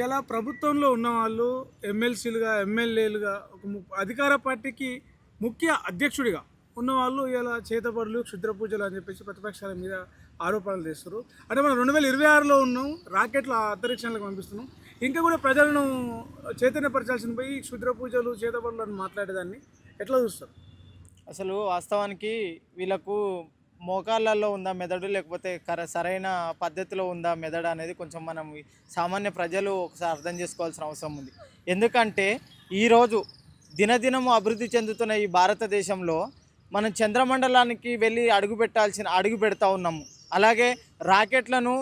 ఇలా ప్రభుత్వంలో ఉన్నవాళ్ళు ఎమ్మెల్సీలుగా, ఎమ్మెల్యేలుగా ఒక అధికార పార్టీకి ముఖ్య అధ్యక్షుడిగా ఉన్నవాళ్ళు ఇలా చేతబడులు, క్షుద్ర పూజలు అని చెప్పేసి ప్రతిపక్షాల మీద ఆరోపణలు చేస్తారు. అంటే మనం 2026లో ఉన్నాం, రాకెట్ల అంతరిక్షంలోకి పంపిస్తున్నాం. ఇంకా కూడా ప్రజలను చైతన్యపరచాల్సిన పోయి క్షుద్ర పూజలు, చేతబడులు అని మాట్లాడేదాన్ని ఎట్లా చూస్తారు? అసలు వాస్తవానికి వీళ్ళకు మోకాళ్ళల్లో ఉందా మెదడు, లేకపోతే సరైన పద్ధతిలో ఉందా మెదడు అనేది కొంచెం మనం సామాన్య ప్రజలు ఒకసారి అర్థం చేసుకోవాల్సిన అవసరం ఉంది. ఎందుకంటే ఈరోజు దినదినము అభివృద్ధి చెందుతున్న ఈ భారతదేశంలో మనం చంద్రమండలానికి వెళ్ళి అడుగు పెడతా ఉన్నాము. అలాగే రాకెట్లను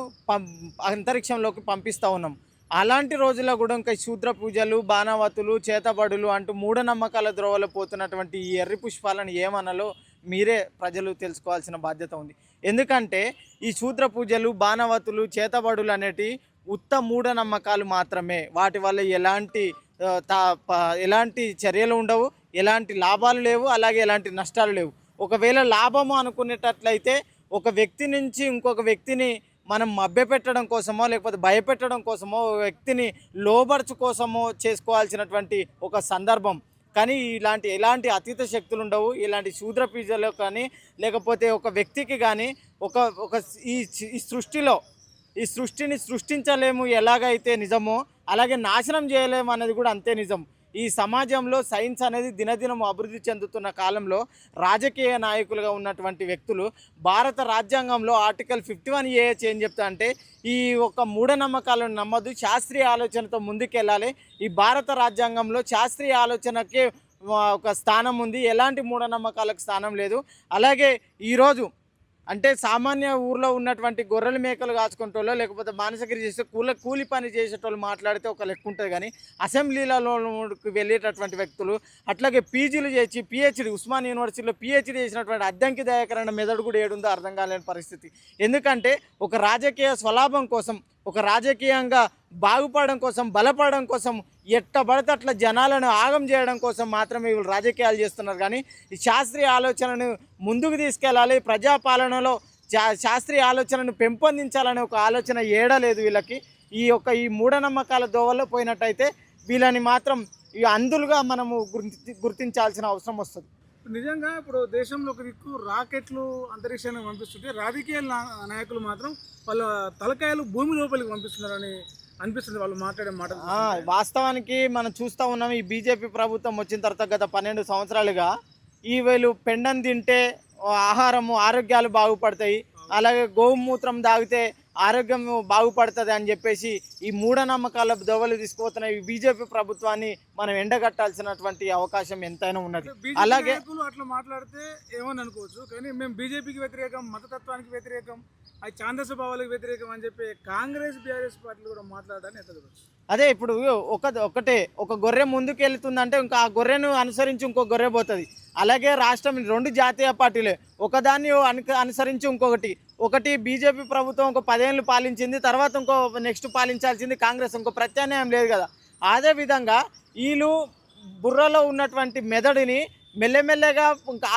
అంతరిక్షంలోకి పంపిస్తూ ఉన్నాం. అలాంటి రోజుల్లో కూడా ఇంకా శూద్ర పూజలు, బాణావతులు, చేతబడులు అంటూ మూఢనమ్మకాల ద్రోవలో పోతున్నటువంటి ఈ ఎర్రి పుష్పాలను ఏమనాలో మీరే ప్రజలు తెలుసుకోవాల్సిన బాధ్యత ఉంది. ఎందుకంటే ఈ శూద్ర పూజలు, బాణావతులు, చేతబడులు అనేటి ఉత్త మూఢనమ్మకాలు మాత్రమే. వాటి వల్ల ఎలాంటి చర్యలు ఉండవు, ఎలాంటి లాభాలు లేవు, అలాగే ఎలాంటి నష్టాలు లేవు. ఒకవేళ లాభము అనుకునేటట్లయితే ఒక వ్యక్తి నుంచి ఇంకొక వ్యక్తిని మనం మభ్యపెట్టడం కోసమో, లేకపోతే భయపెట్టడం కోసమో, వ్యక్తిని లోబర్చు కోసమో చేసుకోవాల్సినటువంటి ఒక సందర్భం. కానీ ఎలాంటి అతీత శక్తులు ఉండవు. ఇలాంటి శూద్ర పూజలు కానీ, లేకపోతే ఒక వ్యక్తికి కానీ ఒక ఒక ఈ సృష్టిని సృష్టించలేము ఎలాగైతే నిజమో, అలాగే నాశనం చేయలేము అన్నది కూడా అంతే నిజం. ఈ సమాజంలో సైన్స్ అనేది దినదినం అభివృద్ధి చెందుతున్న కాలంలో రాజకీయ నాయకులుగా ఉన్నటువంటి వ్యక్తులు భారత రాజ్యాంగంలో ఆర్టికల్ 51A ఏం చెప్తా అంటే ఈ ఒక మూఢనమ్మకాలను నమ్మద్దు, శాస్త్రీయ ఆలోచనతో ముందుకెళ్ళాలి. ఈ భారత రాజ్యాంగంలో శాస్త్రీయ ఆలోచనకే ఒక స్థానం ఉంది, ఎలాంటి మూఢనమ్మకాలకు స్థానం లేదు. అలాగే ఈరోజు అంటే సామాన్య ఊర్లో ఉన్నటువంటి గొర్రెల మేకలు కాచుకుంటోళ్ళు, లేకపోతే మానసగిరి చేసే కూలి పని చేసేటోళ్ళు మాట్లాడితే ఒక లెక్క ఉంటుంది. కానీ అసెంబ్లీలలోకి వెళ్ళేటటువంటి వ్యక్తులు, అట్లాగే పీజీలు చేసి పిహెచ్డి, ఉస్మాన్ యూనివర్సిటీలో పిహెచ్డి చేసినటువంటి అద్దంకి దయాకరణ మెదడు కూడా ఏడుందో అర్థం కాలేని పరిస్థితి. ఎందుకంటే ఒక రాజకీయ స్వలాభం కోసం, ఒక రాజకీయంగా బాగుపడడం కోసం, బలపడడం కోసం ఎట్టబడితే అట్లా జనాలను ఆగం చేయడం కోసం మాత్రమే వీళ్ళు రాజకీయాలు చేస్తున్నారు. కానీ ఈ శాస్త్రీయ ఆలోచనను ముందుకు తీసుకెళ్ళాలి, ప్రజాపాలనలో శాస్త్రీయ ఆలోచనను పెంపొందించాలనే ఒక ఆలోచన ఏడలేదు వీళ్ళకి. ఈ మూఢనమ్మకాల దోవల్లో పోయినట్టయితే వీళ్ళని మాత్రం ఈ అంధులుగా మనము గుర్తించాల్సిన అవసరం వస్తుంది. నిజంగా ఇప్పుడు దేశంలో ఒక దిక్కు రాకెట్లు అంతరిక్షానికి పంపిస్తుంటే, రాజకీయ నాయకులు మాత్రం వాళ్ళ తలకాయలు భూమి లోపలికి పంపిస్తున్నారని అనిపిస్తుంది వాళ్ళు మాట్లాడే మాట. వాస్తవానికి మనం చూస్తూ ఉన్నాం, ఈ బీజేపీ ప్రభుత్వం వచ్చిన తర్వాత గత 12 సంవత్సరాలుగా వీళ్ళు పెండను తింటే ఆరోగ్యాలు బాగుపడతాయి, అలాగే గోమూత్రం తాగితే ఆరోగ్యం బాగుపడుతుంది అని చెప్పేసి ఈ మూఢనమ్మకాల దోవలు తీసుకుపోతున్న ఈ బీజేపీ ప్రభుత్వాన్ని మనం ఎండగట్టాల్సినటువంటి అవకాశం ఎంతైనా ఉన్నది. అలాగే అట్లా మాట్లాడితే ఏమని అనుకోవచ్చు, కానీ మేము బీజేపీకి వ్యతిరేకం, మతతత్వానికి వ్యతిరేకం, అది ఛాందస భావాలకు వ్యతిరేకం అని చెప్పి కాంగ్రెస్, బీఆర్ఎస్ పార్టీలు కూడా మాట్లాడడానికి ఎత్తవచ్చు. అదే ఇప్పుడు ఒక గొర్రె ముందుకు వెళ్తుందంటే ఇంకా ఆ గొర్రెను అనుసరించి ఇంకో గొర్రె పోతుంది. అలాగే రాష్ట్రం 2 జాతీయ పార్టీలే, ఒకదాన్ని అనుసరించి ఒకటి బీజేపీ ప్రభుత్వం ఒక 10 ఏళ్ళు పాలించింది, తర్వాత ఇంకో నెక్స్ట్ పాలించాల్సింది కాంగ్రెస్, ఇంకో ప్రత్యామ్నాయం లేదు కదా. అదేవిధంగా వీళ్ళు బుర్రలో ఉన్నటువంటి మెదడుని మెల్లమెల్లగా ఇంకా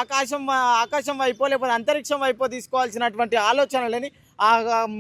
ఆకాశం వైపో లేకపోతే అంతరిక్షం వైపో తీసుకోవాల్సినటువంటి ఆలోచనలని ఆ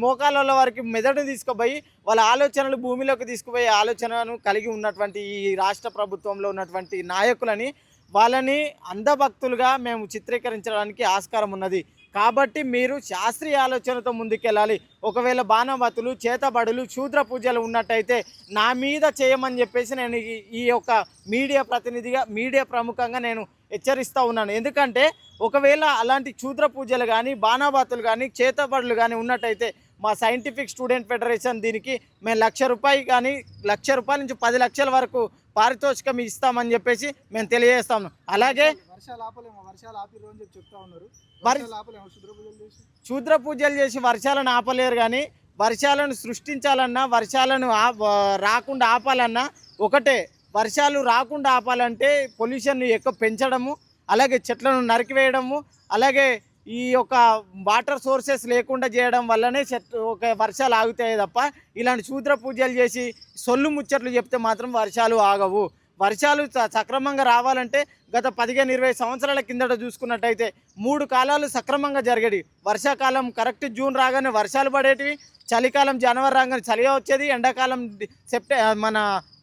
మోకాళ్ళ వారికి మెదడుని తీసుకుపోయి వాళ్ళ ఆలోచనలు భూమిలోకి తీసుకుపోయే ఆలోచనను కలిగి ఉన్నటువంటి ఈ రాష్ట్ర ప్రభుత్వంలో ఉన్నటువంటి నాయకులని, వాళ్ళని అంధభక్తులుగా మేము చిత్రీకరించడానికి ఆస్కారం ఉన్నది. కాబట్టి మీరు శాస్త్రీయ ఆలోచనతో ముందుకెళ్ళాలి. ఒకవేళ బాణావతులు, చేతబడులు, శూద్ర పూజలు ఉన్నట్టయితే నా మీద చేయమని చెప్పేసి నేను ఈ యొక్క మీడియా ప్రముఖంగా నేను హెచ్చరిస్తూ ఉన్నాను. ఎందుకంటే ఒకవేళ అలాంటి శూద్ర పూజలు కానీ, బాణావతులు కానీ, చేతబడులు కానీ ఉన్నట్టయితే మా సైంటిఫిక్ స్టూడెంట్ ఫెడరేషన్ దీనికి మేము ₹1,00,000 నుంచి 10 లక్షల వరకు పారితోషికం ఇస్తామని చెప్పేసి మేము తెలియజేస్తాము. అలాగే శూద్ర పూజలు చేసి వర్షాలను ఆపలేరు. కానీ వర్షాలను సృష్టించాలన్నా, వర్షాలను రాకుండా ఆపాలన్నా ఒకటే. వర్షాలు రాకుండా ఆపాలంటే పొల్యూషన్ని ఎక్కువ పెంచడము, అలాగే చెట్లను నరికివేయడము, అలాగే ఈ యొక్క వాటర్ సోర్సెస్ లేకుండా చేయడం వల్లనే వర్షాలు ఆగుతాయి తప్ప ఇలాంటి శూద్ర పూజలు చేసి సొల్లు ముచ్చట్లు చెప్తే మాత్రం వర్షాలు ఆగవు. వర్షాలు సక్రమంగా రావాలంటే గత 15-20 సంవత్సరాల కిందట చూసుకున్నట్టయితే 3 కాలాలు సక్రమంగా జరిగేవి. వర్షాకాలం కరెక్ట్ జూన్ రాగానే వర్షాలు పడేటివి, చలికాలం జనవరి రాగానే చలిగా వచ్చేది, ఎండాకాలం మన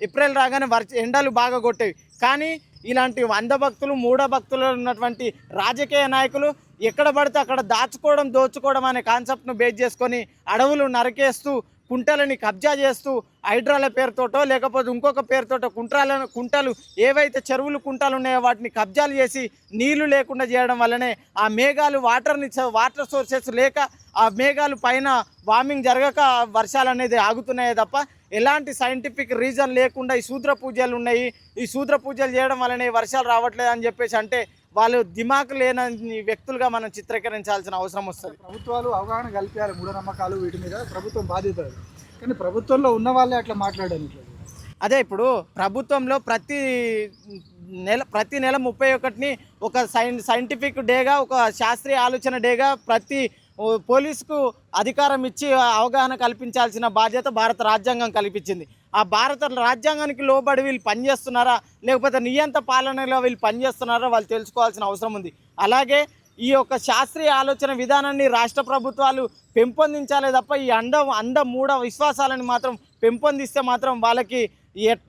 ఏప్రిల్ రాగానే ఎండలు బాగా కొట్టేవి. కానీ ఇలాంటి అంధభక్తులు మూఢభక్తులు ఉన్నటువంటి రాజకీయ నాయకులు ఎక్కడ పడితే అక్కడ దాచుకోవడం దోచుకోవడం అనే కాన్సెప్ట్ను బేస్ చేసుకొని అడవులు నరికేస్తూ కుంటలని కబ్జా చేస్తూ హైడ్రాల పేరుతోటో లేకపోతే ఇంకొక పేరుతోటో కుంటలు ఏవైతే చెరువులు కుంటలు ఉన్నాయో వాటిని కబ్జాలు చేసి నీళ్లు లేకుండా చేయడం వల్లనే ఆ మేఘాలు వాటర్ సోర్సెస్ లేక ఆ మేఘాలు పైన వార్మింగ్ జరగక వర్షాలు అనేది ఆగుతున్నాయే తప్ప ఎలాంటి సైంటిఫిక్ రీజన్ లేకుండా ఈ శూద్ర పూజలు ఉన్నాయి, ఈ శూద్ర పూజలు చేయడం వల్లనే వర్షాలు రావట్లేదు అని చెప్పేసి అంటే వాళ్ళు దిమాకు లేని వ్యక్తులుగా మనం చిత్రీకరించాల్సిన అవసరం వస్తుంది. ప్రభుత్వాలు అవగాహన కల్పించాలి మూఢనమ్మకాలు వీటి మీద, ప్రభుత్వం బాధ్యత. కానీ ప్రభుత్వంలో ఉన్న వాళ్ళే అట్లా మాట్లాడడానికి. అదే ఇప్పుడు ప్రభుత్వంలో ప్రతి నెల 31ని ఒక సైంటిఫిక్ డేగా, ఒక శాస్త్రీయ ఆలోచన డేగా ప్రతి పోలీసుకు అధికారం ఇచ్చి అవగాహన కల్పించాల్సిన బాధ్యత భారత రాజ్యాంగం కల్పించింది. ఆ భారత రాజ్యాంగానికి లోబడి వీళ్ళు పనిచేస్తున్నారా లేకపోతే నియంత పాలనలో వీళ్ళు పనిచేస్తున్నారా వాళ్ళు తెలుసుకోవాల్సిన అవసరం ఉంది. అలాగే ఈ యొక్క శాస్త్రీయ ఆలోచన విధానాన్ని రాష్ట్ర ప్రభుత్వాలు పెంపొందించాలే తప్ప ఈ అంద మూఢ విశ్వాసాలను మాత్రం పెంపొందిస్తే మాత్రం వాళ్ళకి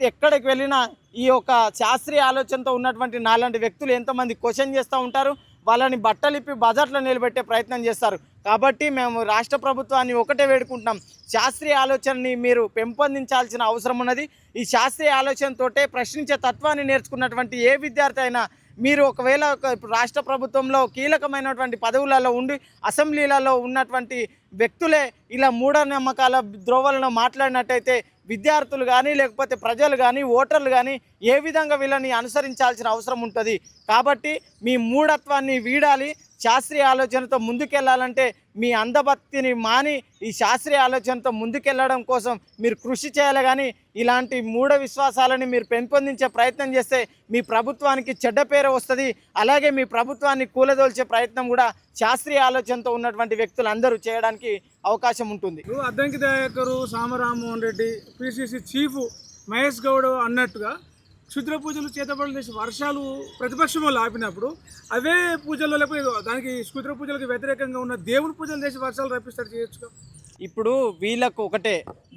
ఎక్కడికి వెళ్ళినా ఈ యొక్క శాస్త్రీయ ఆలోచనతో ఉన్నటువంటి నాలాంటి వ్యక్తులు ఎంతమంది క్వశ్చన్ చేస్తూ ఉంటారు, వాళ్ళని బట్టలిప్పి బజార్లో నిలబెట్టే ప్రయత్నం చేస్తారు. కాబట్టి మేము రాష్ట్ర ప్రభుత్వాన్ని ఒకటే వేడుకుంటున్నాం, శాస్త్రీయ ఆలోచనని మీరు పెంపొందించాల్సిన అవసరం ఉన్నది. ఈ శాస్త్రీయ ఆలోచనతోటే ప్రశ్నించే తత్వాన్ని నేర్చుకున్నటువంటి ఏ విద్యార్థి అయినా మీరు ఒకవేళ రాష్ట్ర ప్రభుత్వంలో కీలకమైనటువంటి పదవులలో ఉండి అసెంబ్లీలలో ఉన్నటువంటి వ్యక్తులే ఇలా మూఢనమ్మకాల ద్రోవలను మాట్లాడినట్టయితే విద్యార్థులు కానీ లేకపోతే ప్రజలు కానీ ఓటర్లు కానీ ఏ విధంగా వీళ్ళని అనుసరించాల్సిన అవసరం ఉంటుంది. కాబట్టి మీ మూఢత్వాన్ని వీడాలి, శాస్త్రీయ ఆలోచనతో ముందుకెళ్లాలంటే మీ అంధభక్తిని మాని ఈ శాస్త్రీయ ఆలోచనతో ముందుకెళ్లడం కోసం మీరు కృషి చేయాలి. కానీ ఇలాంటి మూఢ విశ్వాసాలని మీరు పెంపొందించే ప్రయత్నం చేస్తే మీ ప్రభుత్వానికి చెడ్డ పేరు వస్తుంది. అలాగే మీ ప్రభుత్వాన్ని కూలదోల్చే ప్రయత్నం కూడా శాస్త్రీయ ఆలోచనతో ఉన్నటువంటి వ్యక్తులు అందరూ చేయడానికి అవకాశం ఉంటుంది. అద్దంకి దయాకరు, సామరామోహన్ రెడ్డి, పిసిసి చీఫ్ మహేష్ గౌడ్ అన్నట్టుగా క్షుద్ర పూజలు చేతబడులు చేసి వర్షాలు ప్రతిపక్షం వాళ్ళు ఆపినప్పుడు అవే పూజల్లో లేకపోతే దానికి క్షుద్ర పూజలకు వ్యతిరేకంగా ఉన్న దేవుని పూజలు చేసి వర్షాలు రప్పిస్తారు చేయొచ్చు. ఇప్పుడు వీళ్ళకు ఒకటే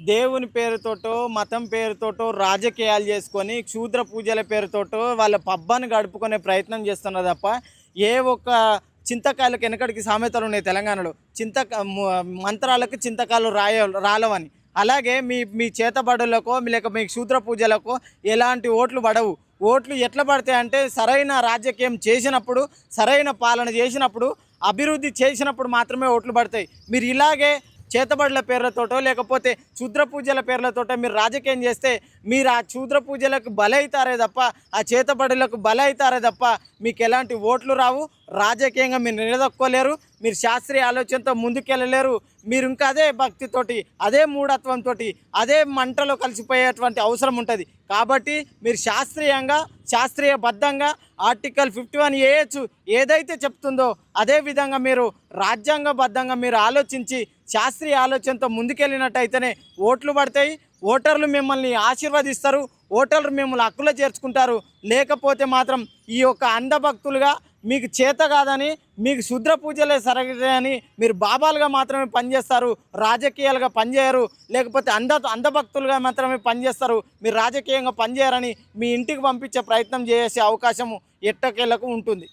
దేవుని పేరుతోటో మతం పేరుతోటో రాజకీయాలు చేసుకొని క్షుద్ర పూజల పేరుతోటో వాళ్ళ పబ్బాన్ని గడుపుకునే ప్రయత్నం చేస్తున్నారు తప్ప ఏ ఒక్క చింతకాయలకు వెనకడికి సామెతలు ఉన్నాయి తెలంగాణలో, మంత్రాలకు చింతకాయలు రాలవని. అలాగే మీ చేతబడులకో లేక మీ క్షుద్ర పూజలకో ఎలాంటి ఓట్లు పడవు. ఓట్లు ఎట్లా పడతాయి అంటే సరైన రాజకీయం చేసినప్పుడు, సరైన పాలన చేసినప్పుడు, అభివృద్ధి చేసినప్పుడు మాత్రమే ఓట్లు పడతాయి. మీరు ఇలాగే చేతబడుల పేర్లతోటో లేకపోతే క్షుద్ర పూజల పేర్లతోటో మీరు రాజకీయం చేస్తే మీరు ఆ క్షుద్ర పూజలకు బలవుతారే తప్ప, ఆ చేతబడులకు బలవుతారే తప్ప మీకు ఎలాంటి ఓట్లు రావు. రాజకీయంగా మీరు నిలదొక్కోలేరు, మీరు శాస్త్రీయ ఆలోచనతో ముందుకెళ్ళలేరు. మీరు ఇంకా అదే భక్తితోటి, అదే మూఢత్వంతో, అదే మంటలో కలిసిపోయేటువంటి అవసరం ఉంటుంది. కాబట్టి మీరు శాస్త్రీయబద్ధంగా ఆర్టికల్ 51 ఏయచ్చు ఏదైతే చెప్తుందో అదే విధంగా మీరు రాజ్యాంగబద్ధంగా మీరు ఆలోచించి శాస్త్రీయ ఆలోచనతో ముందుకెళ్ళినట్టయితేనే ఓట్లు పడతాయి. ఓటర్లు మిమ్మల్ని ఆశీర్వదిస్తారు, ఓటర్లు మిమ్మల్ని హక్కులో చేర్చుకుంటారు. లేకపోతే మాత్రం ఈ యొక్క అంధభక్తులుగా మీకు చేత కాదని, మీకు శుద్ర పూజలే సరగని మీరు బాబాలుగా మాత్రమే పనిచేస్తారు, రాజకీయాలుగా పనిచేయరు. లేకపోతే అంధభక్తులుగా మాత్రమే పనిచేస్తారు, మీరు రాజకీయంగా పనిచేయరని మీ ఇంటికి పంపించే ప్రయత్నం చేసే అవకాశం ఎట్టకేలకు ఉంటుంది.